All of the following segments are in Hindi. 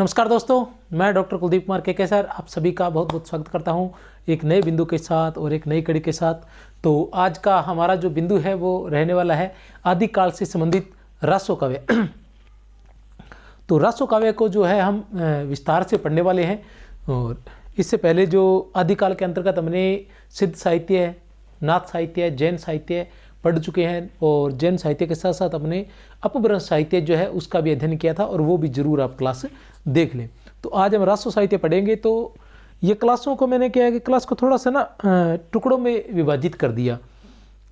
नमस्कार दोस्तों, मैं डॉक्टर कुलदीप कुमार के सर आप सभी का बहुत बहुत स्वागत करता हूं एक नए बिंदु के साथ और एक नई कड़ी के साथ। तो आज का हमारा जो बिंदु है वो रहने वाला है आदिकाल से संबंधित रासो काव्य। तो रासो काव्य को जो है हम विस्तार से पढ़ने वाले हैं। और इससे पहले जो आदिकाल के अंतर्गत हमने सिद्ध साहित्य, नाथ साहित्य, जैन साहित्य पढ़ चुके हैं और जैन साहित्य के साथ साथ अपने अपभ्रंश साहित्य जो है उसका भी अध्ययन किया था और वो भी जरूर आप क्लास देख लें। तो आज हम रासो साहित्य पढ़ेंगे। तो ये क्लासों को मैंने क्या है कि क्लास को थोड़ा सा ना टुकड़ों में विभाजित कर दिया।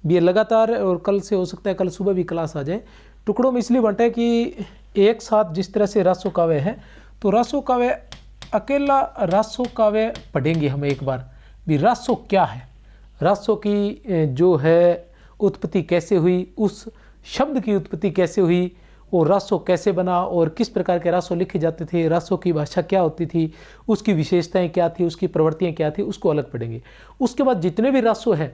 ये लगातार और कल से हो सकता है कल सुबह भी क्लास आ जाए। टुकड़ों में इसलिए बांटा है कि एक साथ जिस तरह से रासो काव्य है तो रासो काव्य अकेला रासो काव्य पढ़ेंगे हम एक बार भी। रासो क्या है, रासो की जो है उत्पत्ति कैसे हुई, उस शब्द की उत्पत्ति कैसे हुई और रासो कैसे बना और किस प्रकार के रासो लिखे जाते थे, रासो की भाषा क्या होती थी, उसकी विशेषताएं क्या थी, उसकी प्रवृत्तियां क्या थी, उसको अलग पढ़ेंगे। उसके बाद जितने भी रासो है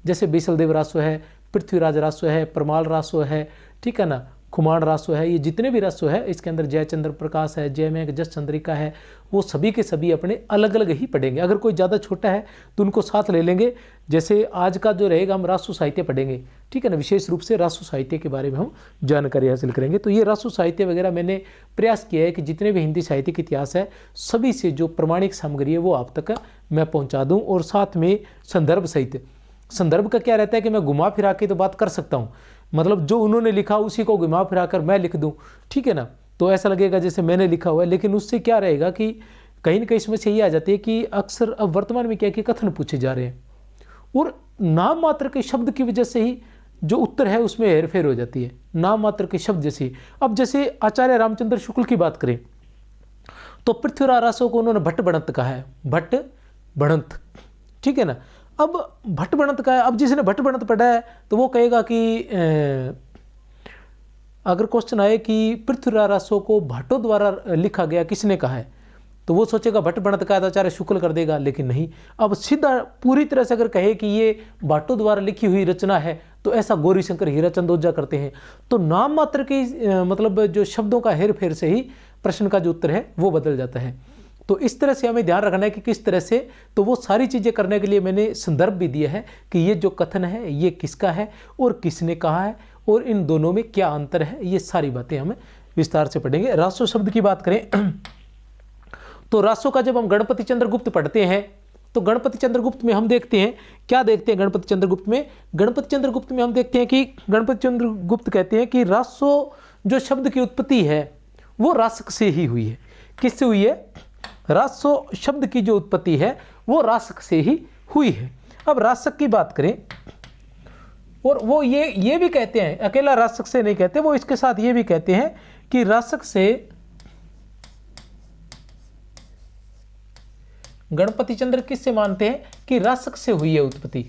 जैसे बीसलदेव रासो है, पृथ्वीराज रासो है, परमाल रासो है, ठीक है ना, खुमाण रासो है, ये जितने भी रासो है इसके अंदर जयचंद्र प्रकाश है, जयमेघ, जस चंद्रिका है, वो सभी के सभी अपने अलग अलग ही पढ़ेंगे। अगर कोई ज़्यादा छोटा है तो उनको साथ ले लेंगे। जैसे आज का जो रहेगा हम रासो साहित्य पढ़ेंगे, ठीक है ना, विशेष रूप से रासो साहित्य के बारे में हम जानकारी हासिल करेंगे। तो ये रासो साहित्य वगैरह मैंने प्रयास किया है कि जितने भी हिंदी साहित्य के इतिहास है सभी से जो प्रमाणिक सामग्री है वो आप तक मैं पहुँचा दूँ। और साथ में संदर्भ सहित, संदर्भ का क्या रहता है कि मैं घुमा फिरा के तो बात कर सकता हूँ, मतलब जो उन्होंने लिखा उसी को घुमा फिरा कर मैं लिख दूं, ठीक है ना, तो ऐसा लगेगा जैसे मैंने लिखा हुआ है। लेकिन उससे क्या रहेगा कि कहीं ना कहीं समस्या ये आ जाती है कि अक्सर अब वर्तमान में क्या कि कथन पूछे जा रहे हैं और नाम मात्र के शब्द की वजह से ही जो उत्तर है उसमें हेरफेर हो जाती है, नाम मात्र के शब्द जैसे। अब जैसे आचार्य रामचंद्र शुक्ल की बात करें तो पृथ्वीराज रासो को उन्होंने भट्ट बणंत कहा है, भट्ट बणंत, ठीक है ना। अब भट्ट बणंत का है, अब जिसने भट्ट बणंत पढ़ा है तो वो कहेगा कि अगर क्वेश्चन आए कि पृथ्वीराज रासो को भाटों द्वारा लिखा गया, किसने कहा है, तो वो सोचेगा भट्ट बणंत का है तो आचार्य शुक्ल कर देगा। लेकिन नहीं, अब सीधा पूरी तरह से अगर कहे कि ये भाटों द्वारा लिखी हुई रचना है तो ऐसा गौरीशंकर हीराचंद ओझा करते हैं। तो नाम मात्र के मतलब जो शब्दों का हेर फेर से ही प्रश्न का जो उत्तर है वो बदल जाता है। तो इस तरह से हमें ध्यान रखना है कि किस तरह से, तो वो सारी चीज़ें करने के लिए मैंने संदर्भ भी दिया है कि ये जो कथन है ये किसका है और किसने कहा है और इन दोनों में क्या अंतर है, ये सारी बातें हम विस्तार से पढ़ेंगे। रासो शब्द की बात करें तो रासो का जब हम गणपति चंद्रगुप्त पढ़ते हैं तो गणपति चंद्रगुप्त में हम देखते हैं, क्या देखते हैं गणपति चंद्रगुप्त में, गणपति चंद्रगुप्त में हम देखते हैं कि गणपति चंद्रगुप्त कहते हैं कि रासो जो शब्द की उत्पत्ति है वो रासक से ही हुई है। किससे हुई है? रासो शब्द की जो उत्पत्ति है वो रासक से ही हुई है। अब रासक की बात करें और वो ये भी कहते हैं, अकेला रासक से नहीं कहते, वो इसके साथ ये भी कहते हैं कि रासक से गणपति चंद्र किससे मानते हैं कि रासक से हुई है उत्पत्ति,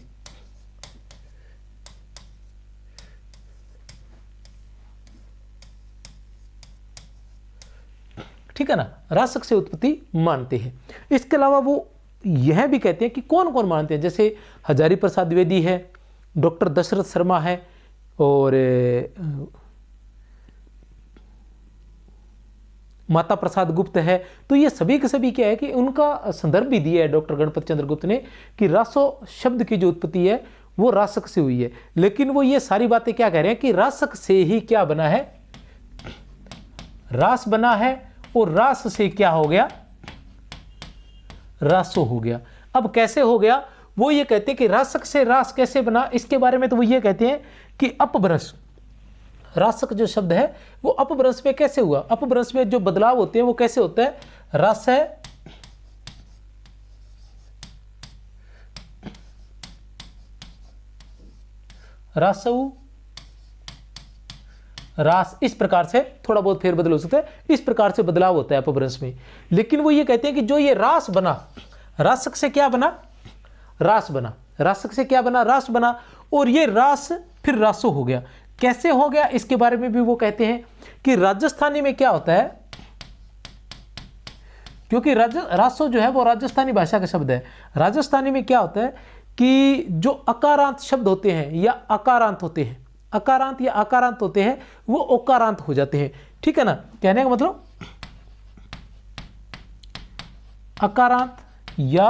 ठीक है ना, रासक से उत्पत्ति मानते हैं। इसके अलावा वो यह भी कहते हैं कि कौन कौन मानते हैं, जैसे हजारी प्रसाद द्विवेदी है, डॉक्टर दशरथ शर्मा है और माता प्रसाद गुप्त है। तो ये सभी के सभी क्या है कि उनका संदर्भ भी दिया है डॉक्टर गणपति चंद्र गुप्त ने कि रासो शब्द की जो उत्पत्ति है वो रासक से हुई है। लेकिन वो ये सारी बातें क्या कह रहे हैं कि रासक से ही क्या बना है, रास बना है और रास से क्या हो गया, रासो हो गया। अब कैसे हो गया, वो ये कहते हैं कि रासक से रास कैसे बना, इसके बारे में तो वो ये कहते हैं कि अपभ्रंश, रासक जो शब्द है वो अपभ्रंश में कैसे हुआ, अपभ्रंश में जो बदलाव होते हैं वो कैसे होता है, रस है रासऊ रास, इस प्रकार से थोड़ा बहुत फेरबदल हो सकता है, इस प्रकार से बदलाव होता है अपभ्रंश में। लेकिन वो ये कहते हैं कि जो ये रास बना, रासक से क्या बना, रास बना, रासक से क्या बना, रास बना, और ये रास फिर रासो हो गया। कैसे हो गया इसके बारे में भी वो कहते हैं कि राजस्थानी में क्या होता है, क्योंकि रासो जो है वो राजस्थानी भाषा का शब्द है। राजस्थानी में क्या होता है कि जो अकारांत शब्द होते हैं या अकारांत होते हैं, अकारांत या अकारांत होते हैं वो ओकारांत हो जाते हैं, ठीक है ना। कहने का मतलब अकारांत या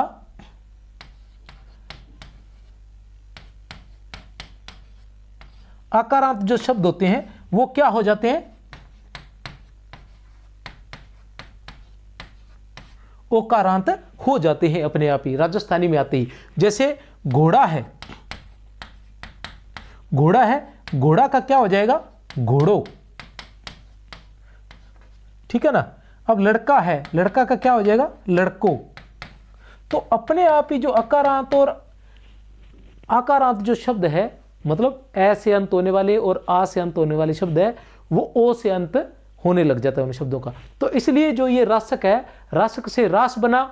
अकारांत जो शब्द होते हैं वो क्या हो जाते हैं, ओकारांत हो जाते हैं अपने आप ही, राजस्थानी में आते ही। जैसे घोड़ा है, घोड़ा है, घोड़ा का क्या हो जाएगा, घोड़ो, ठीक है ना। अब लड़का है, लड़का का क्या हो जाएगा, लड़को। तो अपने आप ही जो अकारांत और आकारांत जो शब्द है, मतलब ए से अंत होने वाले और आ से अंत होने वाले शब्द है, वो ओ से अंत होने लग जाता है उन शब्दों का। तो इसलिए जो ये रासक है, रासक से रास बना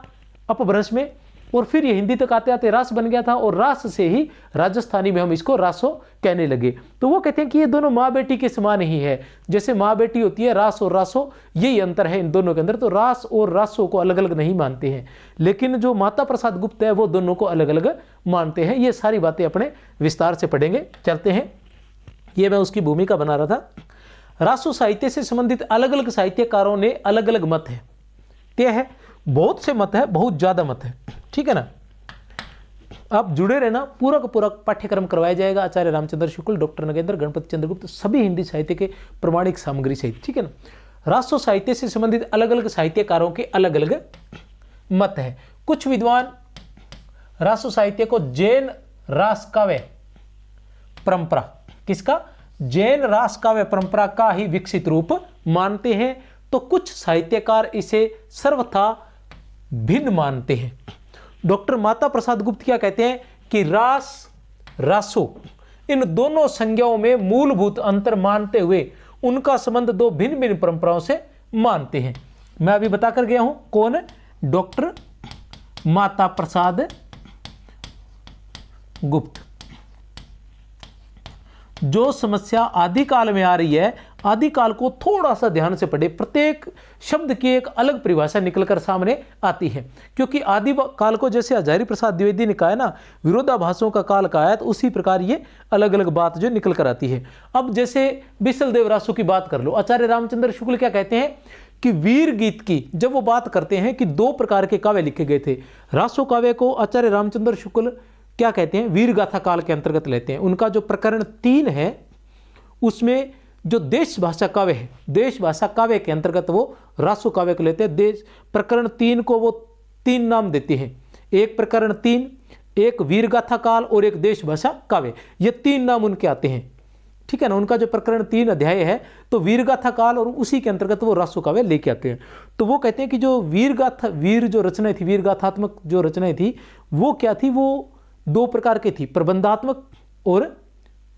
अपभ्रंश में, और फिर ये हिंदी तक आते आते रास बन गया था, और रास से ही राजस्थानी में हम इसको रासो कहने लगे। तो वो कहते हैं कि ये दोनों माँ बेटी के समान ही है। जैसे माँ बेटी होती है, रास और रासो, यही अंतर है इन दोनों के अंदर। तो रास और रासो को अलग अलग नहीं मानते हैं, लेकिन जो माता प्रसाद गुप्त है वो दोनों को अलग अलग मानते हैं। ये सारी बातें अपने विस्तार से पढ़ेंगे, चलते हैं। ये मैं उसकी भूमिका बना रहा था। रासो साहित्य से संबंधित अलग अलग साहित्यकारों ने अलग अलग मत है, तय है, बहुत से मत है, बहुत ज्यादा मत है, ठीक है ना। आप जुड़े रहना, पूरा का पूरा पाठ्यक्रम करवाया जाएगा आचार्य रामचंद्र शुक्ल, डॉक्टर नगेंद्र, गणपति चंद्रगुप्त, सभी हिंदी साहित्य के प्रमाणिक सामग्री सहित, ठीक है ना। रासो साहित्य से संबंधित अलग अलग साहित्यकारों के अलग अलग मत है। कुछ विद्वान रासो साहित्य को जैन रास काव्य परंपरा, किसका, जैन रास काव्य परंपरा का ही विकसित रूप मानते हैं, तो कुछ साहित्यकार इसे सर्वथा भिन्न मानते हैं। डॉक्टर माता प्रसाद गुप्त क्या कहते हैं कि रास, रासो, इन दोनों संज्ञाओं में मूलभूत अंतर मानते हुए उनका संबंध दो भिन्न भिन्न परंपराओं से मानते हैं। मैं अभी बता कर गया हूं, कौन, डॉक्टर माता प्रसाद गुप्त। जो समस्या आदिकाल में आ रही है, आदिकाल को थोड़ा सा ध्यान से पढ़े, प्रत्येक शब्द की एक अलग परिभाषा निकलकर सामने आती है। क्योंकि आदिकाल को जैसे हजारी प्रसाद द्विवेदी ने कहा है ना, विरोधाभासों का काल कहा है, तो उसी प्रकार ये अलग अलग बात जो निकल कर आती है। अब जैसे बिसल देव रासो की बात कर लो, आचार्य रामचंद्र शुक्ल क्या कहते हैं कि वीर गीत की जब वो बात करते हैं कि दो प्रकार के काव्य लिखे गए थे। रासो काव्य को आचार्य रामचंद्र शुक्ल क्या कहते हैं, वीर गाथा काल के अंतर्गत लेते हैं। उनका जो प्रकरण 3 है उसमें जो देश भाषा काव्य है, देश भाषा काव्य के अंतर्गत वो रासो काव्य को लेते हैं। देश प्रकरण 3 को वो 3 नाम देते हैं, एक प्रकरण 3, एक वीर गाथा काल और एक देश भाषा काव्य, ये 3 नाम उनके आते हैं, ठीक है ना। उनका जो प्रकरण 3 अध्याय है, तो वीर गाथा काल और उसी के अंतर्गत वो रासो काव्य लेके आते हैं। तो वो कहते हैं कि जो वीर गाथा, वीर जो रचनाएं थी, वीर गाथात्मक जो रचनाएं थी, वो क्या थी, वो 2 प्रकार की थी, प्रबंधात्मक और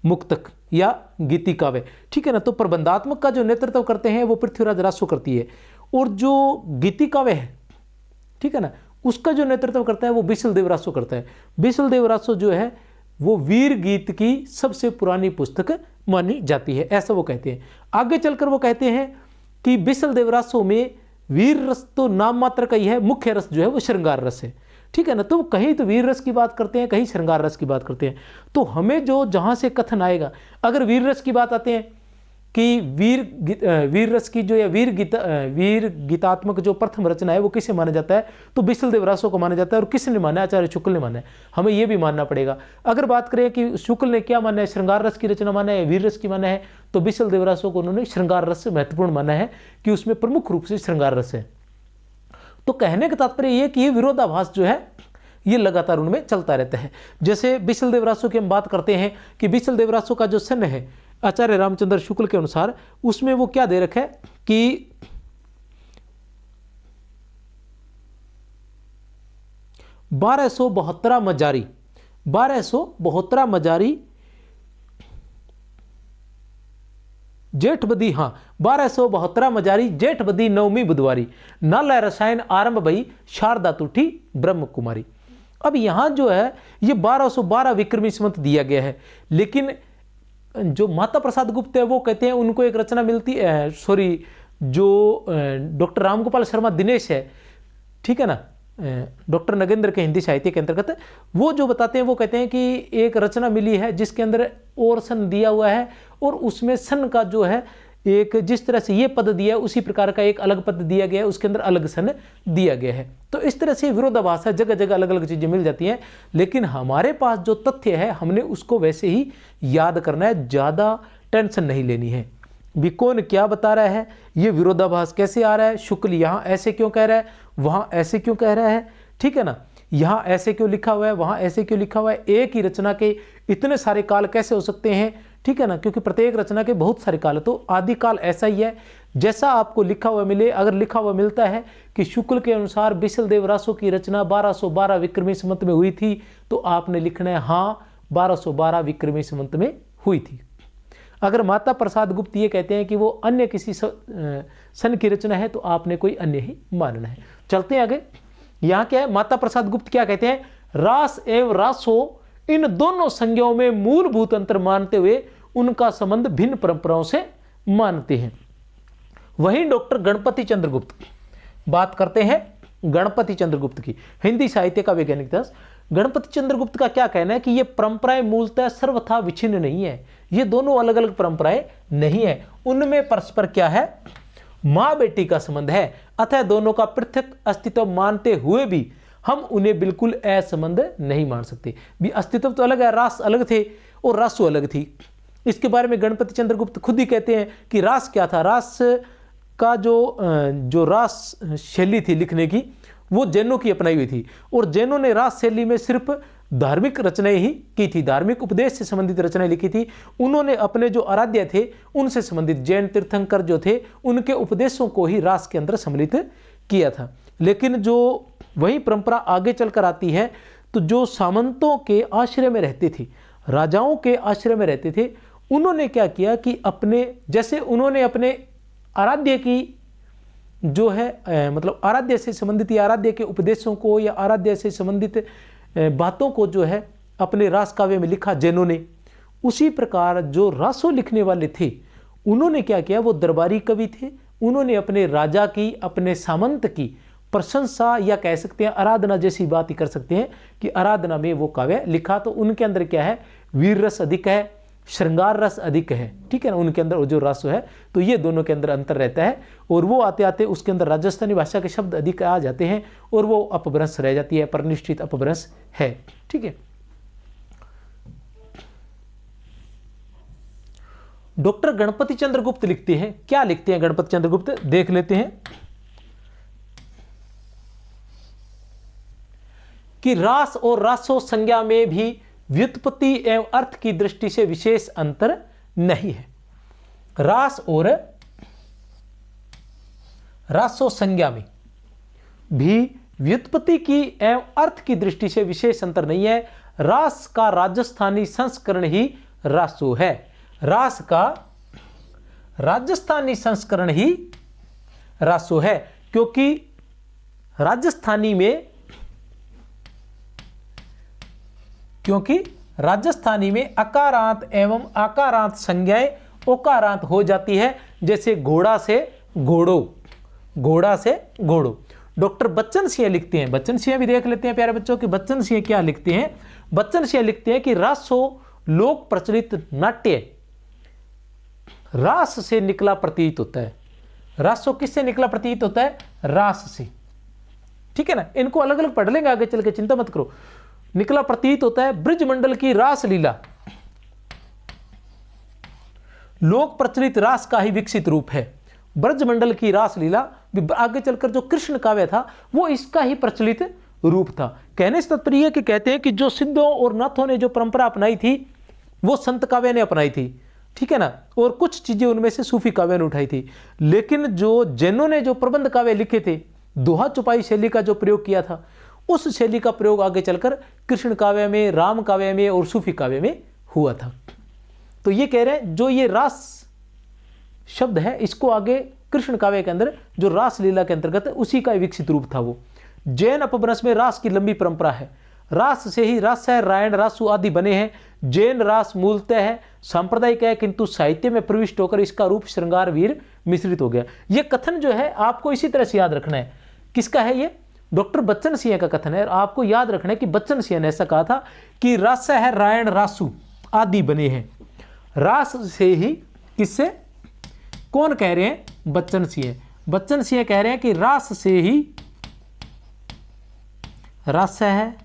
मुक्तक या गीति काव्य, ठीक है ना। तो प्रबंधात्मक का जो नेतृत्व करते हैं वो पृथ्वीराज रासो करती है, और जो गीति काव्य है, ठीक है ना, उसका जो नेतृत्व करता है वो बिसल देव रासो करता है। बिसल देव रासो जो है वो वीर गीत की सबसे पुरानी पुस्तक मानी जाती है, ऐसा वो कहते हैं। आगे चलकर वो कहते हैं कि बिसल देव रासो में वीर रस तो नाम मात्र का ही है, मुख्य रस जो है वो श्रृंगार रस है, ठीक है ना। तो कहीं तो वीर रस की बात करते हैं, कहीं श्रृंगार रस की बात करते हैं। तो हमें जो जहां से कथन आएगा, अगर वीर रस की बात आते हैं कि वीर रस की जो या वीर गीतात्मक जो प्रथम रचना है वो किसे माना जाता है, तो बिसल देव रासो को माना जाता है। और किसने माना है, आचार्य शुक्ल ने माना है, हमें ये भी मानना पड़ेगा। अगर बात करें कि शुक्ल ने क्या माना है, श्रृंगार रस की रचना माना है, वीर रस की माना है, तो बिसल देव रासो को उन्होंने श्रृंगार रस से महत्वपूर्ण माना है कि उसमें प्रमुख रूप से श्रृंगार रस है। तो कहने का तात्पर्य यह कि ये विरोधाभास जो है ये लगातार उनमें चलता रहता है। जैसे बिसल देव रासो की हम बात करते हैं कि बिसल देव रासो का जो सन है आचार्य रामचंद्र शुक्ल के अनुसार, उसमें वो क्या दे रखा है कि 1272 मजारी, 1272 मजारी जेठ बदी, हाँ 1272 मजारी जेठ बदी 9वीं बुधवारी, नाला रसायन आरंभ भई शारदा तुठी ब्रह्म कुमारी। अब यहां जो है ये 1212 विक्रमी संवत दिया गया है, लेकिन जो माता प्रसाद गुप्त है वो कहते हैं उनको एक रचना मिलती है, जो डॉक्टर रामगोपाल शर्मा दिनेश है, ठीक है ना, डॉक्टर नगेंद्र के हिंदी साहित्य के अंतर्गत, वो जो बताते हैं वो कहते हैं कि एक रचना मिली है जिसके अंदर और सन दिया हुआ है, और उसमें सन का जो है एक जिस तरह से ये पद दिया है उसी प्रकार का एक अलग पद दिया गया है, उसके अंदर अलग सन दिया गया है। तो इस तरह से विरोधाभास है, जगह जगह अलग अलग चीज़ें मिल जाती हैं, लेकिन हमारे पास जो तथ्य है हमने उसको वैसे ही याद करना है, ज़्यादा टेंशन नहीं लेनी है। भी कौन क्या बता रहा है, ये विरोधाभास कैसे आ रहा है, शुक्ल यहाँ ऐसे क्यों कह रहा है, वहाँ ऐसे क्यों कह रहा है, ठीक है ना, यहाँ ऐसे क्यों लिखा हुआ है, वहाँ ऐसे क्यों लिखा हुआ है, एक ही रचना के इतने सारे काल कैसे हो सकते हैं, ठीक है ना, क्योंकि प्रत्येक रचना के बहुत सारे काल है। तो आदि काल ऐसा ही है जैसा आपको लिखा हुआ मिले। अगर लिखा हुआ मिलता है कि शुक्ल के अनुसार बिसलदेव रासो की रचना 1212 विक्रमी संवत में हुई थी, तो आपने लिखना है हाँ 1212 विक्रमी संवत में हुई थी। अगर माता प्रसाद गुप्त ये कहते हैं कि वो अन्य किसी सन की रचना है, तो आपने कोई अन्य ही मानना है। चलते हैं आगे। यहाँ क्या है, माता प्रसाद गुप्त क्या कहते हैं, रास एवं रासो इन दोनों संज्ञाओं में मूलभूत अंतर मानते हुए उनका संबंध भिन्न परंपराओं से मानते हैं। वहीं डॉक्टर गणपति चंद्र गुप्त बात करते हैं, गणपति चंद्र गुप्त की, हिंदी साहित्य का वैज्ञानिक दास। गणपति चंद्र गुप्त का क्या कहना है कि ये परंपराएं मूलतः सर्वथा विच्छिन्न नहीं है, ये दोनों अलग अलग परंपराएं नहीं है, उनमें परस्पर क्या है, माँ बेटी का संबंध है, अतः दोनों का पृथक अस्तित्व मानते हुए भी हम उन्हें बिल्कुल असंबंध नहीं मान सकते। भी अस्तित्व तो अलग है, रास अलग थे और रासो अलग थी। इसके बारे में गणपति चंद्र गुप्त खुद ही कहते हैं कि रास क्या था, रास का जो रास शैली थी लिखने की, वो जैनों की अपनाई हुई थी, और जैनों ने रास शैली में सिर्फ धार्मिक रचनाएं ही की थी, धार्मिक उपदेश से संबंधित रचनाएं लिखी थी। उन्होंने अपने जो आराध्य थे उनसे संबंधित जैन तीर्थंकर जो थे उनके उपदेशों को ही रास के अंदर सम्मिलित किया था। लेकिन जो वही परंपरा आगे चलकर आती है, तो जो सामंतों के आश्रय में रहते थे, राजाओं के आश्रय में रहते थे, उन्होंने क्या किया कि अपने जैसे उन्होंने अपने आराध्य की जो है मतलब आराध्य से संबंधित या आराध्य के उपदेशों को या आराध्य से संबंधित बातों को जो है अपने रास काव्य में लिखा जैनों ने, उसी प्रकार जो रासो लिखने वाले थे उन्होंने क्या किया, वो दरबारी कवि थे, उन्होंने अपने राजा की, अपने सामंत की प्रशंसा या कह सकते हैं आराधना जैसी बात ही कर सकते हैं कि आराधना में वो काव्य लिखा। तो उनके अंदर क्या है, वीर रस अधिक है, श्रृंगार रस अधिक है, ठीक है ना, उनके अंदर जो रस है, तो ये दोनों के अंदर अंतर रहता है। और वो आते आते उसके अंदर राजस्थानी भाषा के शब्द अधिक आ जाते हैं और वो अपभ्रंश रह जाती है, परनिष्ठित अपभ्रंश है, ठीक है। डॉक्टर गणपति चंद्र गुप्त लिखते हैं, क्या लिखते हैं गणपति चंद्र गुप्त, देख लेते हैं कि रास और रासो संज्ञा में भी व्युत्पत्ति एवं अर्थ की दृष्टि से विशेष अंतर नहीं है। रास और रासो संज्ञा में भी व्युत्पत्ति की एवं अर्थ की दृष्टि से विशेष अंतर नहीं है। रास का राजस्थानी संस्करण ही रासो है, रास का राजस्थानी संस्करण ही रासो है, क्योंकि राजस्थानी में अकारांत एवं आकारांत संज्ञाएं ओकारांत हो जाती है, जैसे घोड़ा से घोड़ो, घोड़ा से घोड़ो। डॉक्टर बच्चन सिंह लिखते हैं, बच्चन सिंह भी देख लेते हैं प्यारे बच्चों कि बच्चन सिंह क्या लिखते हैं। बच्चन सिंह लिखते हैं कि रासो लोक प्रचलित नाट्य रास से निकला प्रतीत होता है। रासो किससे निकला प्रतीत होता है, रास से, ठीक है ना। इनको अलग अलग पढ़ लेंगे आगे चल के, चिंता मत करो। निकला प्रतीत होता है ब्रजमंडल की रास लीला लोक प्रचलित रास का ही विकसित रूप है। ब्रजमंडल की रास लीला आगे चलकर जो कृष्ण काव्य था वो इसका ही प्रचलित रूप था। कहने से तात्पर्य कि कहते हैं कि जो सिद्धों और नाथों ने जो परंपरा अपनाई थी वो संत काव्य ने अपनाई थी, ठीक है ना, और कुछ चीजें उनमें से सूफी काव्य ने उठाई थी। लेकिन जो जैनों ने जो प्रबंध काव्य लिखे थे, दोहा चुपाई शैली का जो प्रयोग किया था, उस शैली का प्रयोग आगे चलकर कृष्ण काव्य में, राम काव्य में और सूफी काव्य में हुआ था। तो ये कह रहे हैं जो ये रास शब्द है इसको आगे कृष्ण काव्य के अंदर जो रास लीला के अंतर्गत उसी का विकसित रूप था वो। जैन अपभ्रंश में रास की लंबी परंपरा है, रास से ही रास है, रायण, रासु आदि बने हैं। जैन रास मूलतः है सांप्रदायिक है, किंतु साहित्य में प्रविष्ट होकर इसका रूप श्रृंगार वीर मिश्रित हो गया। ये कथन जो है आपको इसी तरह से याद रखना है। किसका है ये, डॉक्टर बच्चन सिंह का कथन है। और आपको याद रखना है कि बच्चन सिंह ने ऐसा कहा था कि रास है, रायण, रासु आदि बने हैं। रास से ही किससे, कौन कह रहे हैं? बच्चन सिंह। बच्चन सिंह कह रहे हैं कि रास से ही रस है,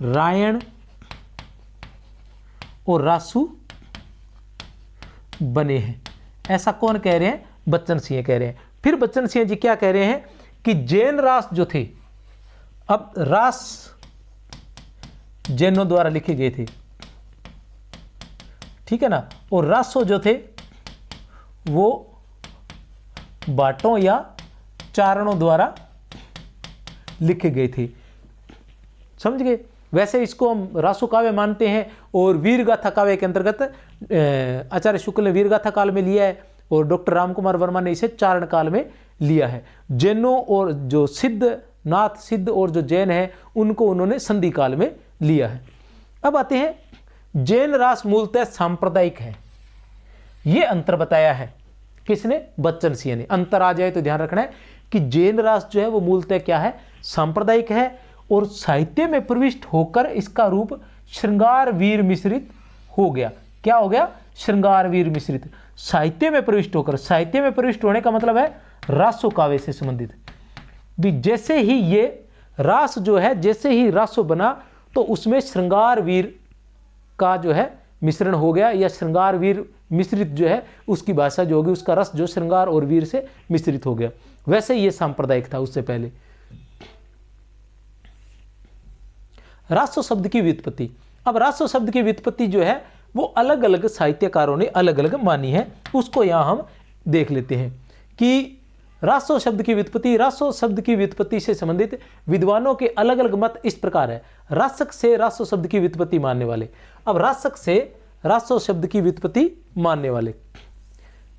रायण और रासु बने हैं। ऐसा कौन कह रहे हैं? बच्चन सिंह कह रहे हैं। फिर बच्चन सिंह जी क्या कह रहे हैं कि जैन रास जो थे, अब रास जैनों द्वारा लिखे गए थे, ठीक है ना, और रासो जो थे वो बाटों या चारणों द्वारा लिखे गए थे। समझ गए? वैसे इसको हम रासो काव्य मानते हैं और वीर गाथा काव्य के अंतर्गत आचार्य शुक्ल ने वीर गाथा काल में लिया है और डॉक्टर रामकुमार वर्मा ने इसे चारण काल में लिया है। जैनों और जो सिद्ध नाथ सिद्ध और जो जैन है उनको उन्होंने संधि काल में लिया है। अब आते हैं जैन रास मूलतः सांप्रदायिक है, ये अंतर बताया है किसने? बच्चन सिंह ने। अंतर आ जाए तो ध्यान रखना है कि जैन रास जो है वो मूलतः क्या है? सांप्रदायिक है और साहित्य में प्रविष्ट होकर इसका रूप श्रृंगार वीर मिश्रित हो गया। क्या हो गया? श्रृंगार वीर मिश्रित। साहित्य में प्रविष्ट होकर, साहित्य में प्रविष्ट होने का मतलब है रासो काव्य से संबंधित भी। जैसे ही ये रास जो है, जैसे ही रासो बना तो उसमें श्रृंगार वीर का जो है मिश्रण हो गया, या श्रृंगार वीर मिश्रित जो है उसकी भाषा जो होगी, उसका रस जो श्रृंगार और वीर से मिश्रित हो गया। वैसे ये सांप्रदायिक था उससे पहले। रासो शब्द की व्युत्पत्ति। अब रासो शब्द की व्युत्पत्ति जो है वो अलग अलग साहित्यकारों ने अलग अलग मानी है, उसको यहां हम देख लेते हैं कि रासो शब्द की व्युत्पत्ति, रासो शब्द की व्युत्पत्ति से संबंधित विद्वानों के अलग अलग मत इस प्रकार है। रासक से रासो शब्द की व्युत्पत्ति मानने वाले, अब रासक से रासो शब्द की व्युत्पत्ति मानने वाले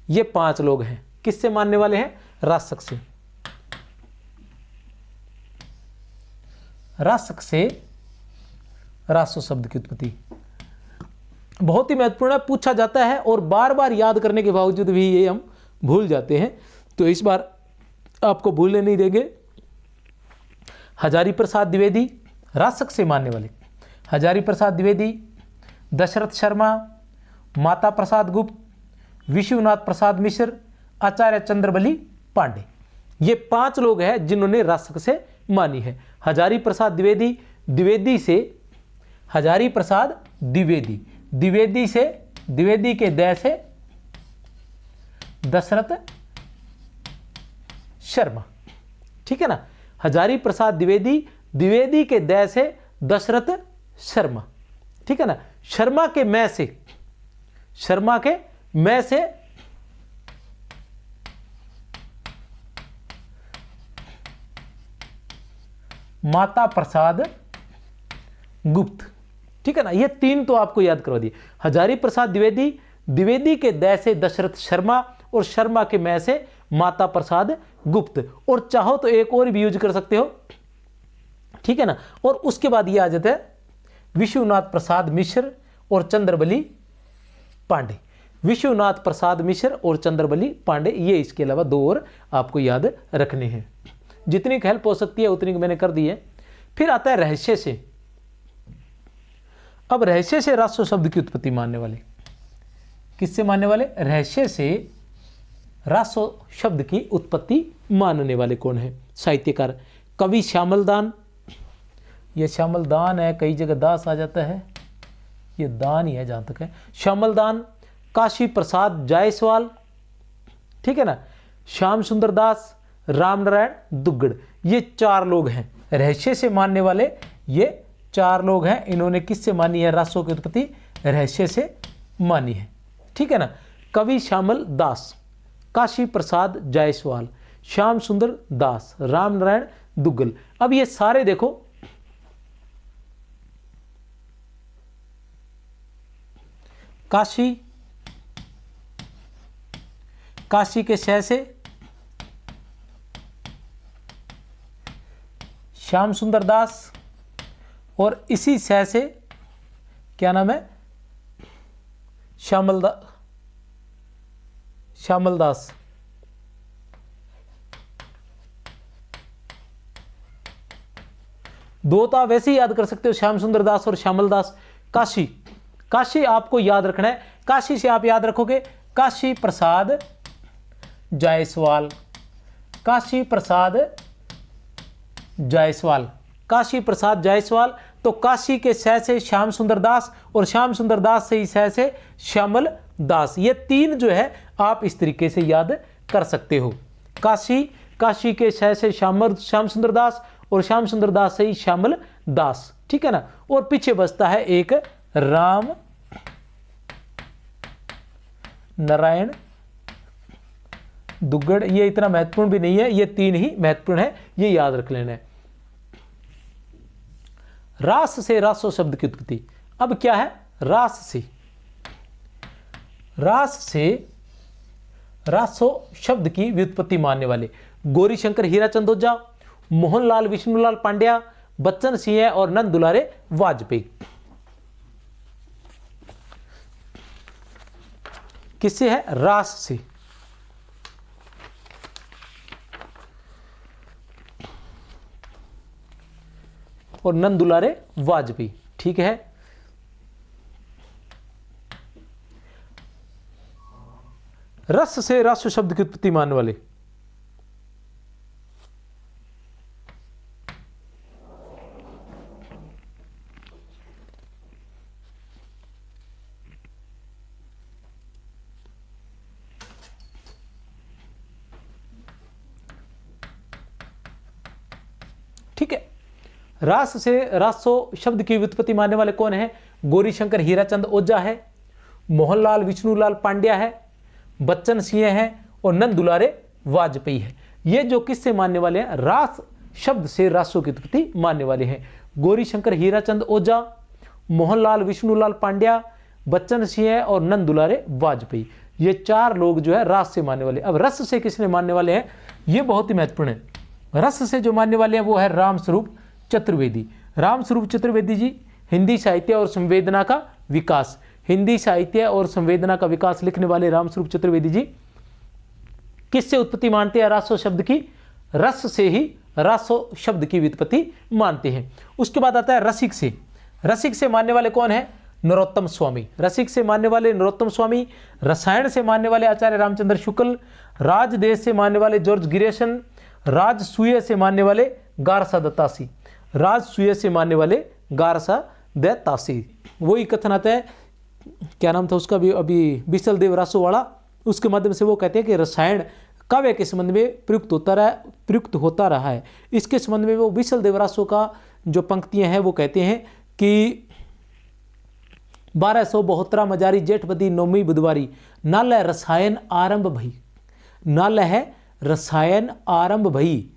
ये 5 लोग हैं। किससे मानने वाले हैं? रासक से। रासक से रासो शब्द की उत्पत्ति बहुत ही महत्वपूर्ण है, पूछा जाता है और बार बार याद करने के बावजूद भी ये हम भूल जाते हैं, तो इस बार आपको भूलने नहीं देंगे। हजारी प्रसाद द्विवेदी रासक से मानने वाले, हजारी प्रसाद द्विवेदी, दशरथ शर्मा, माता प्रसाद गुप्त, विश्वनाथ प्रसाद मिश्र, आचार्य चंद्रबली पांडे, ये 5 लोग हैं जिन्होंने रासक से मानी है। हजारी प्रसाद द्विवेदी, द्विवेदी से हजारी प्रसाद द्विवेदी, द्विवेदी से, द्विवेदी के द से दशरथ शर्मा, ठीक है ना। हजारी प्रसाद द्विवेदी, द्विवेदी के द से दशरथ शर्मा, ठीक है ना। शर्मा के मैं से, शर्मा के मैं से माता प्रसाद गुप्त, ठीक है ना। ये 3 तो आपको याद करवा दिए। हजारी प्रसाद द्विवेदी, द्विवेदी के द से दशरथ शर्मा और शर्मा के मैं से माता प्रसाद गुप्त, और चाहो तो एक और भी यूज कर सकते हो, ठीक है ना। और उसके बाद ये आ जाता है विश्वनाथ प्रसाद मिश्र और चंद्रबली पांडे, विश्वनाथ प्रसाद मिश्र और चंद्रबली पांडे, ये इसके अलावा 2 और आपको याद रखने हैं। जितनी हेल्प हो सकती है उतनी मैंने कर दी है। फिर आता है रहस्य से। अब रहस्य से रासो शब्द की उत्पत्ति मानने वाले, किससे मानने वाले? रहस्य से रासो शब्द की उत्पत्ति मानने वाले कौन है? साहित्यकार कवि श्यामलदान, ये श्यामलदान है, कई जगह दास आ जाता है, ये दान ही है जहां तक है। श्यामलदान, काशी प्रसाद जायसवाल, ठीक है ना, श्याम सुंदर दास, रामनारायण दुग्गड़, ये 4 लोग हैं रहस्य से मानने वाले। ये 4 लोग हैं, इन्होंने किससे मानी है रासो की उत्पत्ति? रहस्य से मानी है, ठीक है ना। कवि श्यामल दास, काशी प्रसाद जायसवाल, श्याम सुंदर दास, रामनारायण दुग्गल। अब ये सारे देखो काशी, काशी के शह से श्याम सुंदर दास, और इसी शह से क्या नाम है? श्यामल दास। दो तो आप वैसे ही याद कर सकते हो, श्याम सुंदर दास और श्यामल दास। काशी, काशी आपको याद रखना है। काशी से आप याद रखोगे काशी प्रसाद जायसवाल, काशी प्रसाद जायसवाल, काशी प्रसाद जायसवाल। तो काशी के श से श्याम सुंदर दास और श्याम सुंदर दास से श से श्यामल दास। ये तीन जो है आप इस तरीके से याद कर सकते हो। काशी, काशी के श से श्याम सुंदर दास और श्याम सुंदर दास से ही श्यामल दास, ठीक है ना। और पीछे बचता है एक राम नारायण दुग्गड़। ये इतना महत्वपूर्ण भी नहीं है, ये तीन ही महत्वपूर्ण है, ये याद रख लेना है। रास से रासो शब्द की उत्पत्ति। अब क्या है, रास से, रास से रासो शब्द की व्युत्पत्ति मानने वाले गौरीशंकर हीराचंद ओझा, मोहनलाल विष्णुलाल पांड्या, बच्चन सिंह और नंद दुलारे वाजपेयी। किससे है, रास से। और नंद दुलारे वाजपेयी, ठीक है। रस से रासो शब्द की उत्पत्ति मानने वाले ठीक है। रास से रासो शब्द की व्युत्पत्ति मानने वाले कौन है, गौरीशंकर हीराचंद ओझा है, मोहनलाल विष्णुलाल पांड्या है, बच्चन सिंह है और नंद दुलारे वाजपेयी है। ये जो किससे मानने वाले हैं, रास शब्द से रासो की उत्पत्ति मानने वाले हैं। गौरीशंकर हीराचंद ओझा, मोहनलाल विष्णुलाल पांड्या, बच्चन सिंह और नंद दुलारे वाजपेयी, ये चार लोग जो है रास से मानने वाले। अब रस से किसने मानने वाले हैं, ये बहुत ही महत्वपूर्ण है। रस से जो मानने वाले हैं वो है रामस्वरूप चतुर्वेदी। रामस्वरूप चतुर्वेदी जी हिंदी साहित्य और संवेदना का विकास, हिंदी साहित्य और संवेदना का विकास लिखने वाले रामस्वरूप चतुर्वेदी जी किससे उत्पत्ति मानते हैं, रासो शब्द की। रस से ही रासो शब्द की व्युत्पत्ति मानते हैं। उसके बाद आता है रसिक से। रसिक से मानने वाले कौन है, नरोत्तम स्वामी। रसिक से मानने वाले नरोत्तम स्वामी, रसायन से मानने वाले आचार्य रामचंद्र शुक्ल, राजदेश से मानने वाले जॉर्ज गिरेशन, राजसूय से मानने वाले गारसा दत्तासी, राजसूय से मानने वाले गारसा दत्तासी। वही कथन आता है, क्या नाम था उसका भी अभी, बिसल देव रासो वाला। उसके माध्यम से वो कहते हैं कि रसायन काव्य के संबंध में प्रयुक्त होता रहा है। इसके संबंध में वो बिसल देव रासो का जो पंक्तियां हैं वो कहते हैं कि 1272 मजारी जेठबदी नौमी बुधवारी, नाल रसायन आरंभ भई, नाल है रसायन आरंभ भई,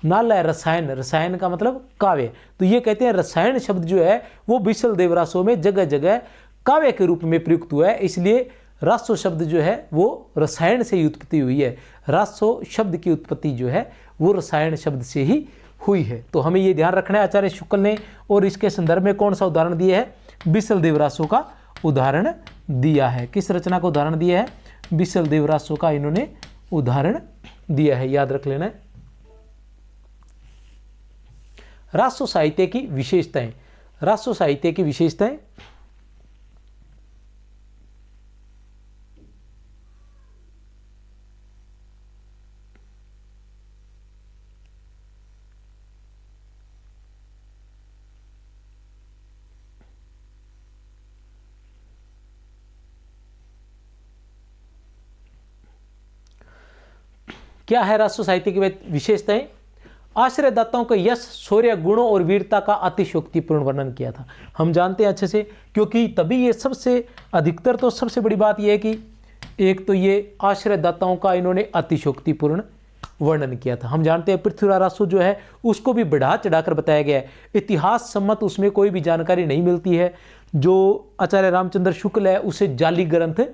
नाल रसायन, रसायन का मतलब काव्य। तो ये कहते हैं रसायन शब्द जो है वो बिसल देव रासो में जगह जगह काव्य के रूप में प्रयुक्त हुआ है, इसलिए रासो शब्द जो है वो रसायन से ही उत्पत्ति हुई है। रासो शब्द की उत्पत्ति जो है वो रसायन शब्द से ही हुई है। तो हमें ये ध्यान रखना है, आचार्य शुक्ल ने और इसके संदर्भ में कौन सा उदाहरण दिया है, बिसल देव रासो का उदाहरण दिया है। किस रचना का उदाहरण दिया है, बिसल देव रासो का इन्होंने उदाहरण दिया है, याद रख लेना है। रासो साहित्य की विशेषताएं, रासो साहित्य की विशेषताएं क्या है रासो साहित्य की विशेषताएं। आश्रयदाताओं के यश, शौर्य, गुणों और वीरता का अतिशयोक्तिपूर्ण वर्णन किया था। हम जानते हैं अच्छे से, क्योंकि तभी ये सबसे अधिकतर तो सबसे बड़ी बात यह है कि एक तो ये आश्रयदाताओं का इन्होंने अतिशयोक्तिपूर्ण वर्णन किया था। हम जानते हैं पृथ्वीराज रासो जो है उसको भी बढ़ा चढ़ाकर बताया गया है, इतिहास सम्मत उसमें कोई भी जानकारी नहीं मिलती है। जो आचार्य रामचंद्र शुक्ल है उसे जाली ग्रंथ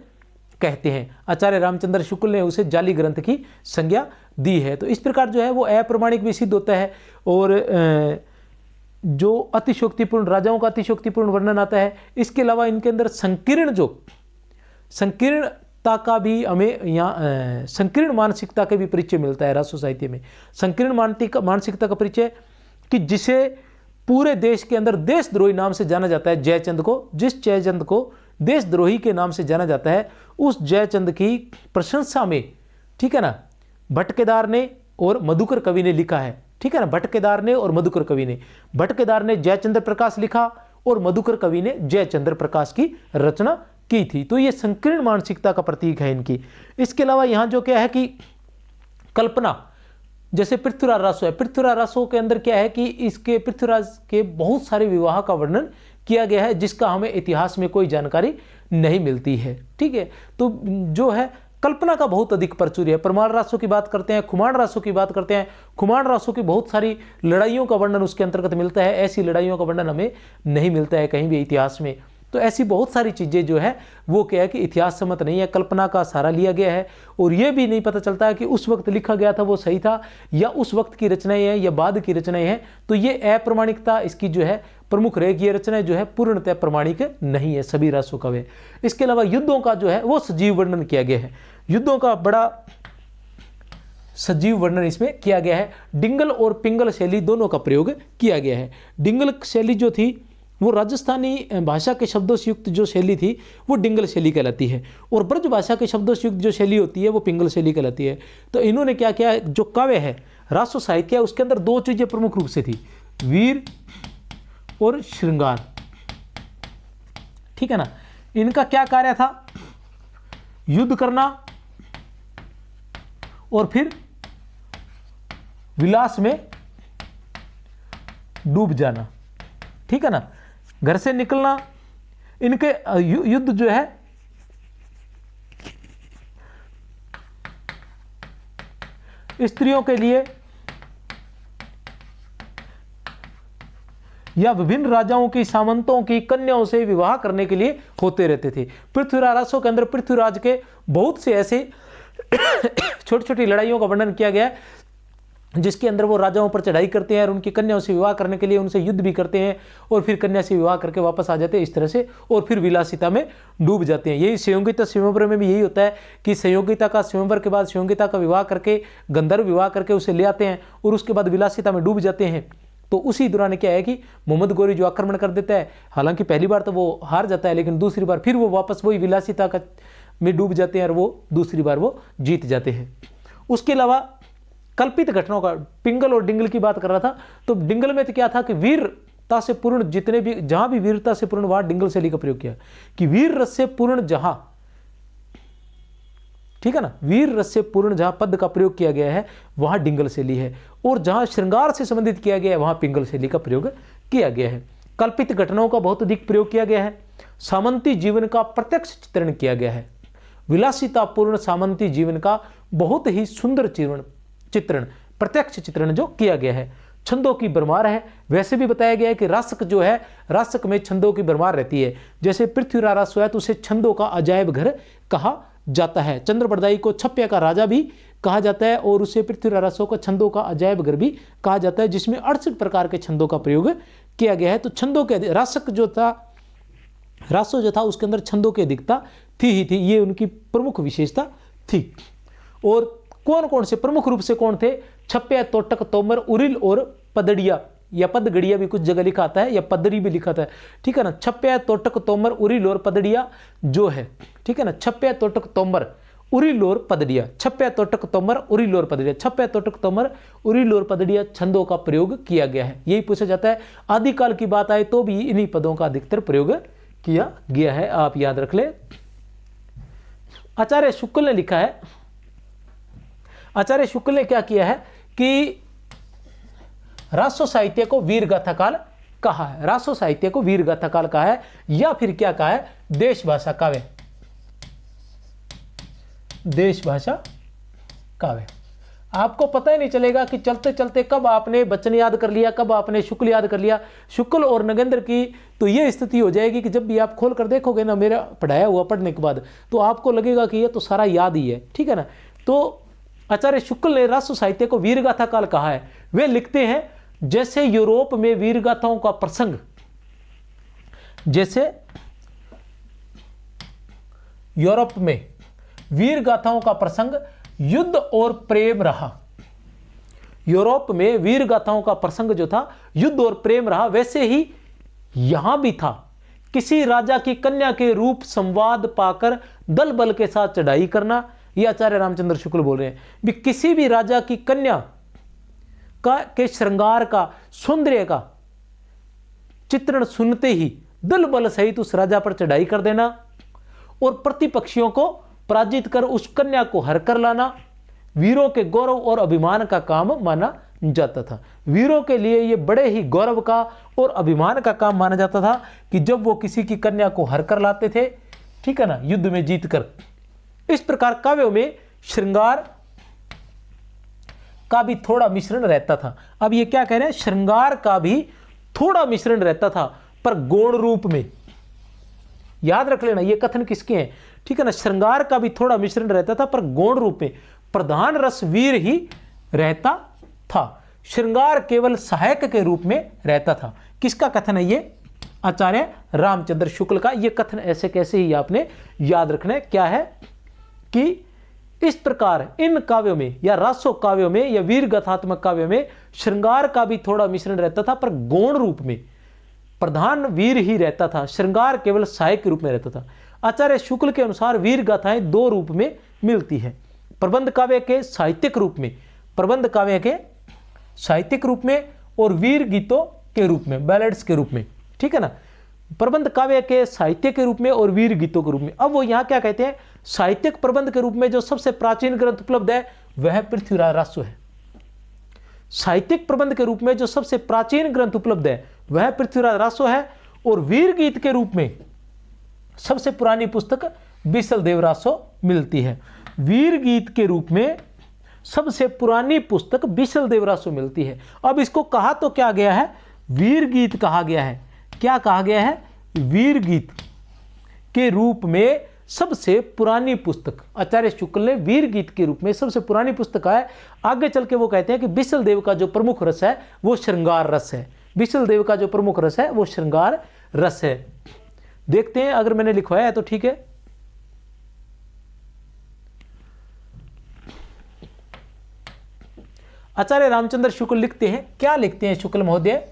कहते हैं, आचार्य रामचंद्र शुक्ल ने उसे जाली ग्रंथ की संज्ञा दी है। तो इस प्रकार जो है वो अप्रमाणिक भी सिद्ध होता है। और जो अतिशयोक्तिपूर्ण, राजाओं का अतिशयोक्तिपूर्ण वर्णन आता है, इसके अलावा इनके अंदर संकीर्णता का भी हमें यहाँ संकीर्ण मानसिकता का भी परिचय मिलता है रासो साहित्य में। संकीर्ण मानसिकता का परिचय कि जिसे पूरे देश के अंदर देशद्रोही नाम से जाना जाता है, जयचंद को, जिस जयचंद को देशद्रोही के नाम से जाना जाता है, उस जयचंद की प्रशंसा में, ठीक है ना, भटकेदार ने और मधुकर कवि ने लिखा है, ठीक है ना, भटकेदार ने और मधुकर कवि ने, भटकेदार ने जयचंद्र प्रकाश लिखा और मधुकर कवि ने जयचंद्र प्रकाश की रचना की थी। तो ये संकीर्ण मानसिकता का प्रतीक है इनकी। इसके अलावा यहाँ जो क्या है कि कल्पना, जैसे पृथ्वीराज रासो है, पृथ्वीराज रासो के अंदर क्या है कि इसके पृथ्वीराज के बहुत सारे विवाह का वर्णन किया गया है, जिसका हमें इतिहास में कोई जानकारी नहीं मिलती है, ठीक है। तो जो है कल्पना का बहुत अधिक प्रचुर है। परमार रासो की बात करते हैं, खुमान रासो की बात करते हैं, खुमान रासो की बहुत सारी लड़ाइयों का वर्णन उसके अंतर्गत मिलता है, ऐसी लड़ाइयों का वर्णन हमें नहीं मिलता है कहीं भी इतिहास में। तो ऐसी बहुत सारी चीज़ें जो है वो क्या है कि इतिहास सम्मत नहीं है, कल्पना का सहारा लिया गया है, और ये भी नहीं पता चलता है कि उस वक्त लिखा गया था वो सही था या उस वक्त की रचनाएं हैं या बाद की रचनाएं हैं। तो ये अप्रमाणिकता इसकी जो है प्रमुख रहेगी। ये रचनाएं जो है पूर्णतः प्रमाणिक नहीं है सभी रासों का वे। इसके अलावा युद्धों का जो है वो सजीव वर्णन किया गया है, युद्धों का बड़ा सजीव वर्णन इसमें किया गया है। डिंगल और पिंगल शैली दोनों का प्रयोग किया गया है। डिंगल शैली जो थी वो राजस्थानी भाषा के शब्दों से युक्त जो शैली थी वो डिंगल शैली कहलाती है, और ब्रज भाषा के शब्दों से युक्त जो शैली होती है वो पिंगल शैली कहलाती है। तो इन्होंने क्या किया, जो काव्य है रासो साहित्य है उसके अंदर दो चीजें प्रमुख रूप से थी, वीर और श्रृंगार, ठीक है ना। इनका क्या कार्य था, युद्ध करना और फिर विलास में डूब जाना, ठीक है ना, घर से निकलना। इनके युद्ध जो है स्त्रियों के लिए या विभिन्न राजाओं की, सामंतों की कन्याओं से विवाह करने के लिए होते रहते थे। पृथ्वीराज रासो के अंदर पृथ्वीराज के बहुत से ऐसे छोटी छोटी लड़ाइयों का वर्णन किया गया है जिसके अंदर वो राजाओं पर चढ़ाई करते हैं और उनकी कन्याओं से विवाह करने के लिए उनसे युद्ध भी करते हैं और फिर कन्या से विवाह करके वापस आ जाते हैं इस तरह से, और फिर विलासिता में डूब जाते हैं। यही संयोगिता स्वयंवर में भी यही होता है कि संयोगिता का स्वयंवर के बाद संयोगिता का विवाह करके, गंधर्व विवाह करके उसे ले आते हैं और उसके बाद विलासिता में डूब जाते हैं। तो उसी दौरान क्या है कि मोहम्मद गोरी जो आक्रमण कर देता है, हालांकि पहली बार तो वो हार जाता है लेकिन दूसरी बार फिर वो वापस वही विलासिता का में डूब जाते हैं और वो दूसरी बार वो जीत जाते हैं। उसके अलावा कल्पित घटनाओं का, पिंगल और डिंगल की बात कर रहा था, तो डिंगल में तो क्या था कि वीरता से पूर्ण जितने भी, जहां भी वीरता से पूर्ण वहां डिंगल शैली का प्रयोग किया कि वीर रस से पूर्ण जहां, ठीक है ना, वीर रस से पूर्ण जहां पद का प्रयोग किया गया है वहां डिंगल शैली है, और जहां श्रृंगार से संबंधित किया गया है वहां पिंगल शैली का प्रयोग किया गया है। कल्पित घटनाओं का बहुत अधिक प्रयोग किया गया है। सामंती जीवन का प्रत्यक्ष चित्रण किया गया है, विलासितापूर्ण सामंती जीवन का बहुत ही सुंदर चित्रण प्रत्यक्ष चित्रण जो किया गया है। छंदों की भरमार है, वैसे भी बताया गया है कि रासक जो है, रासक में छंदों की भरमार रहती है। जैसे पृथ्वीराज रासो है तो उसे छंदों का अजायब घर कहा जाता है। चंद्रप्रदायी को छप्या का राजा भी कहा जाता है और उसे पृथ्वीराज रासो को छंदों का अजायब घर भी कहा जाता है, जिसमें 68 प्रकार के छंदों का प्रयोग किया गया है। तो छंदों के रासक जो था, रासो जो था उसके अंदर छंदों की अधिकता थी ही थी, ये उनकी प्रमुख विशेषता थी। और कौन कौन से प्रमुख रूप से कौन थे, छप्या, तोटक, तोमर, उरिल और पदड़िया या पदगड़िया भी कुछ जगह लिखा आता है या पदरी भी लिखा था, ठीक है ना। छप्या, तोटक, तोमर, उरिल और पदड़िया जो है, ठीक है ना, छप्या, तोटक, तोमर, उरिल और पदड़िया, छप्या, तोटक, तोमर, उरिल और पदड़िया, छप्या, तोटक, तोमर, उरिल और पदड़िया छंदों का प्रयोग किया गया है। यही पूछा जाता है। आदिकाल की बात आए तो भी इन्हीं पदों का अधिकतर प्रयोग किया गया है, आप याद रख ले। आचार्य शुक्ल ने लिखा है, आचार्य शुक्ल ने क्या किया है कि रासो साहित्य को वीर गाथा काल कहा है, रासो साहित्य को वीर गाथा काल कहा है, या फिर क्या कहा है, देश भाषा काव्य, देश भाषा काव्य। आपको पता ही नहीं चलेगा कि चलते चलते कब आपने बच्चन याद कर लिया, कब आपने शुक्ल याद कर लिया। शुक्ल और नगेंद्र की तो ये स्थिति हो जाएगी कि जब भी आप खोल कर देखोगे ना मेरा पढ़ाया हुआ पढ़ने के बाद, तो आपको लगेगा कि ये तो सारा याद ही है, ठीक है ना। तो आचार्य शुक्ल ने रासो साहित्य को वीरगाथा काल कहा है। वे लिखते हैं, जैसे यूरोप में वीरगाथाओं का प्रसंग, जैसे यूरोप में वीरगाथाओं का प्रसंग युद्ध और प्रेम रहा, यूरोप में वीरगाथाओं का प्रसंग जो था युद्ध और प्रेम रहा, वैसे ही यहां भी था किसी राजा की कन्या के रूप संवाद पाकर दल बल के साथ चढ़ाई करना, ये आचार्य रामचंद्र शुक्ल बोल रहे हैं भी किसी भी राजा की कन्या के श्रृंगार का, सौंदर्य का चित्रण सुनते ही दल बल सहित उस राजा पर चढ़ाई कर देना और प्रतिपक्षियों को पराजित कर उस कन्या को हर कर लाना वीरों के गौरव और अभिमान का काम माना जाता था। वीरों के लिए यह बड़े ही गौरव का और अभिमान का काम माना जाता था कि जब वो किसी की कन्या को हर कर लाते थे, ठीक है ना, युद्ध में जीत कर। इस प्रकार काव्यों में श्रृंगार का भी थोड़ा मिश्रण रहता था। अब ये क्या कह रहे हैं, श्रृंगार का भी थोड़ा मिश्रण रहता था पर गौण रूप में। याद रख लेना ये कथन किसके हैं, ठीक है ना। श्रृंगार का भी थोड़ा मिश्रण रहता था पर गौण रूप में। प्रधान रस वीर ही रहता था, श्रृंगार केवल सहायक के रूप में रहता था। किसका कथन है ये, आचार्य रामचंद्र शुक्ल का। ये कथन ऐसे कैसे ही आपने याद रखना है। क्या है कि इस प्रकार इन काव्यों में या रासो काव्यों में या वीर गाथात्मक काव्यों में श्रृंगार का भी थोड़ा मिश्रण रहता था पर गौण रूप में। प्रधान वीर ही रहता था, श्रृंगार केवल सहायक के रूप में रहता था। आचार्य शुक्ल के अनुसार वीर गाथाएं दो रूप में मिलती है, प्रबंध काव्य के साहित्यिक रूप में, प्रबंध काव्य के साहित्यिक रूप में और वीर गीतों के रूप में, बैलेड्स के रूप में, ठीक है ना। प्रबंध काव्य के साहित्य के रूप में और वीर गीतों के रूप में। अब वो यहाँ क्या कहते हैं, साहित्यिक प्रबंध के रूप में जो सबसे प्राचीन ग्रंथ उपलब्ध है वह पृथ्वीराज रासो है। साहित्यिक प्रबंध के रूप में जो सबसे प्राचीन ग्रंथ उपलब्ध है वह पृथ्वीराज रासो है। और वीर गीत के रूप में सबसे पुरानी पुस्तक बिसल देव रासो मिलती है। वीर गीत के रूप में सबसे पुरानी पुस्तक बिसल देव रासो मिलती है। अब इसको कहा तो क्या गया है, वीर गीत कहा गया है। क्या कहा गया है, वीर गीत के रूप में सबसे पुरानी पुस्तक आचार्य शुक्ल ने वीर गीत के रूप में सबसे पुरानी पुस्तक है। आगे चल के वो कहते हैं कि बिसल देव का जो प्रमुख रस है वो श्रृंगार रस है। बिसल देव का जो प्रमुख रस है वो श्रृंगार रस है। देखते हैं अगर मैंने लिखवाया है तो ठीक है। आचार्य रामचंद्र शुक्ल लिखते हैं, क्या लिखते हैं शुक्ल महोदय,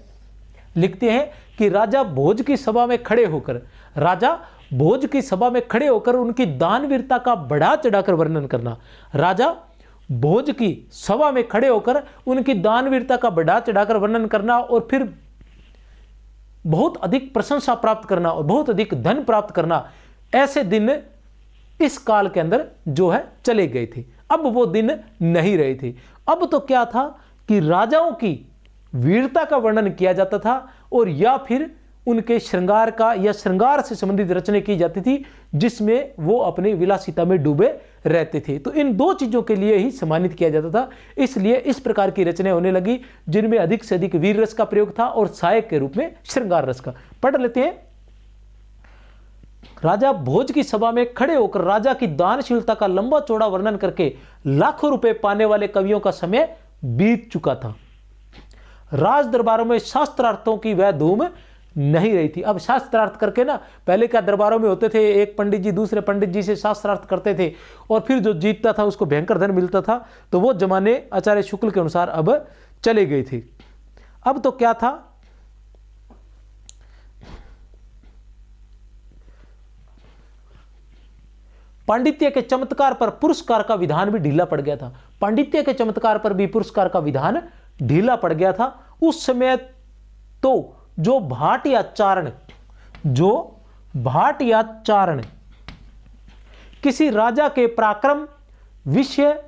लिखते हैं कि राजा भोज की सभा में खड़े होकर, राजा भोज की सभा में खड़े होकर उनकी दानवीरता का बढ़ा चढ़ाकर वर्णन करना। राजा भोज की सभा में खड़े होकर उनकी दानवीरता का बढ़ा चढ़ाकर वर्णन करना और फिर बहुत अधिक प्रशंसा प्राप्त करना और बहुत अधिक धन प्राप्त करना, ऐसे दिन इस काल के अंदर जो है चले गए थे। अब वो दिन नहीं रहे थे। अब तो क्या था कि राजाओं की वीरता का वर्णन किया जाता था और या फिर उनके श्रृंगार का या श्रृंगार से संबंधित रचनाएं की जाती थी जिसमें वो अपनी विलासिता में डूबे रहते थे। तो इन दो चीजों के लिए ही सम्मानित किया जाता था। इसलिए इस प्रकार की रचनाएं होने लगी जिनमें अधिक से अधिक वीर रस का प्रयोग था और सहायक के रूप में श्रृंगार रस का। पढ़ लेते हैं। राजा भोज की सभा में खड़े होकर राजा की दानशीलता का लंबा चौड़ा वर्णन करके लाखों रुपए पाने वाले कवियों का समय बीत चुका था। राज दरबारों में शास्त्रार्थों की वह धूम नहीं रही थी। अब शास्त्रार्थ करके ना, पहले क्या दरबारों में होते थे, एक पंडित जी दूसरे पंडित जी से शास्त्रार्थ करते थे और फिर जो जीतता था उसको भयंकर धन मिलता था। तो वो जमाने आचार्य शुक्ल के अनुसार अब चले गए थे। अब तो क्या था, पांडित्य के चमत्कार पर पुरस्कार का विधान भी ढीला पड़ गया था। पांडित्य के चमत्कार पर भी पुरस्कार का विधान ढीला पड़ गया था। उस समय तो जो भाट या चारण किसी राजा के पराक्रम, विषय,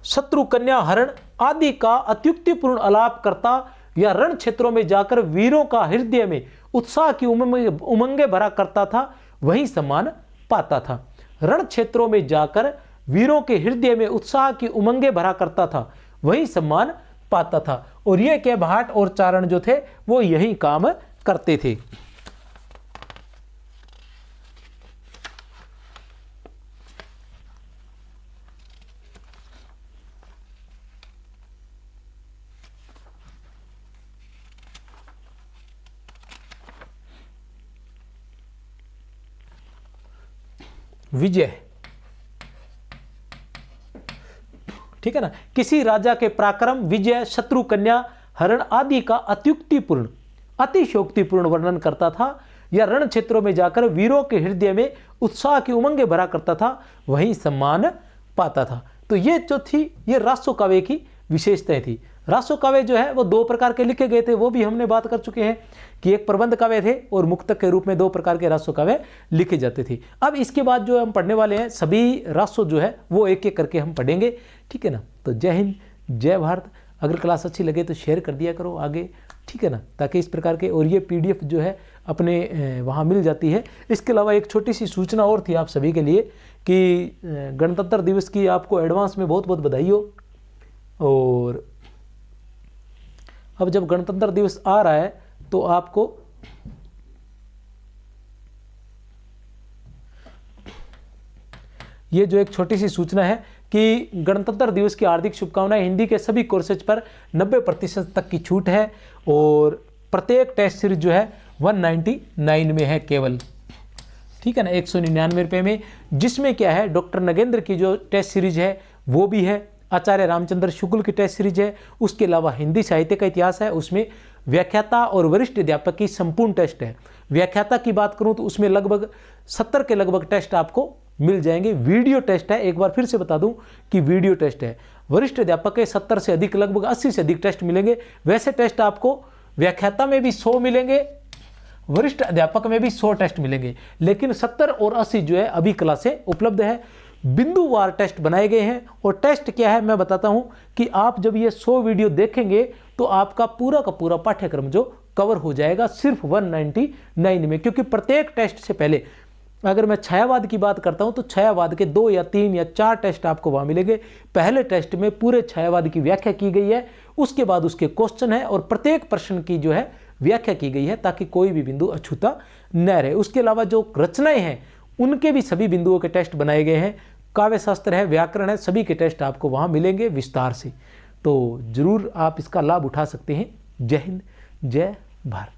शत्रु कन्या हरण आदि का अत्युक्तिपूर्ण आलाप करता या रण क्षेत्रों में जाकर वीरों का हृदय में उत्साह की उमंगे भरा करता था, वही सम्मान पाता था। रण क्षेत्रों में जाकर वीरों के हृदय में उत्साह की उमंगे भरा करता था, वही सम्मान पाता था। और ये के भाट और चारण जो थे वो यही काम करते थे। विजय, ठीक है ना। किसी राजा के पराक्रम, विजय, शत्रु कन्या हरण आदि का अत्युक्तिपूर्ण, अतिशयोक्तिपूर्ण वर्णन करता था, या रण क्षेत्रों में जाकर वीरों के हृदय में उत्साह की उमंगे भरा करता था, वहीं सम्मान पाता था। तो ये जो थी, ये रासो काव्य की विशेषताएं थी। रासो काव्य जो है वो दो प्रकार के लिखे गए थे, वो भी हमने बात कर चुके हैं कि एक प्रबंध काव्य थे और मुक्तक के रूप में दो प्रकार के रासो काव्य लिखे जाते थे। अब इसके बाद जो हम पढ़ने वाले हैं, सभी रासो जो है वो एक एक करके हम पढ़ेंगे, ठीक है ना। तो जय हिंद, जय भारत। अगर क्लास अच्छी लगे तो शेयर कर दिया करो आगे, ठीक है ना, ताकि इस प्रकार के, और ये PDF जो है अपने वहाँ मिल जाती है। इसके अलावा एक छोटी सी सूचना और थी आप सभी के लिए कि गणतंत्र दिवस की आपको एडवांस में बहुत बहुत बधाई हो। और अब जब गणतंत्र दिवस आ रहा है तो आपको ये जो एक छोटी सी सूचना है कि गणतंत्र दिवस की हार्दिक शुभकामनाएं। हिंदी के सभी कोर्सेज पर 90% तक की छूट है और प्रत्येक टेस्ट सीरीज जो है 199 में है केवल, ठीक है ना, 199 रुपये में, जिसमें क्या है, डॉक्टर नगेंद्र की जो टेस्ट सीरीज है वो भी है, आचार्य रामचंद्र शुक्ल की टेस्ट सीरीज है, उसके अलावा हिंदी साहित्य का इतिहास है, उसमें व्याख्याता और वरिष्ठ अध्यापक की संपूर्ण टेस्ट है। व्याख्याता की बात करूं तो उसमें लगभग 70 के लगभग टेस्ट आपको मिल जाएंगे। वीडियो टेस्ट है, एक बार फिर से बता दूं कि वीडियो टेस्ट है। वरिष्ठ अध्यापक के 70 से अधिक, लगभग 80 से अधिक टेस्ट मिलेंगे। वैसे टेस्ट आपको व्याख्याता में भी 100 मिलेंगे, वरिष्ठ अध्यापक में भी 100 टेस्ट मिलेंगे, लेकिन 70 और 80 जो है अभी क्लासें उपलब्ध है। बिंदुवार टेस्ट बनाए गए हैं, और टेस्ट क्या है मैं बताता हूं कि आप जब ये 100 वीडियो देखेंगे तो आपका पूरा का पूरा पाठ्यक्रम जो कवर हो जाएगा सिर्फ 199 में। क्योंकि प्रत्येक टेस्ट से पहले, अगर मैं छायावाद की बात करता हूं तो छायावाद के 2 या 3 या 4 टेस्ट आपको वहां मिलेंगे। पहले टेस्ट में पूरे छायावाद की व्याख्या की गई है, उसके बाद उसके क्वेश्चन है और प्रत्येक प्रश्न की जो है व्याख्या की गई है, ताकि कोई भी बिंदु अछूता न रहे। उसके अलावा जो रचनाएं हैं उनके भी सभी बिंदुओं के टेस्ट बनाए गए हैं। काव्य शास्त्र है, व्याकरण है, सभी के टेस्ट आपको वहां मिलेंगे विस्तार से। तो जरूर आप इसका लाभ उठा सकते हैं। जय हिंद, जय भारत।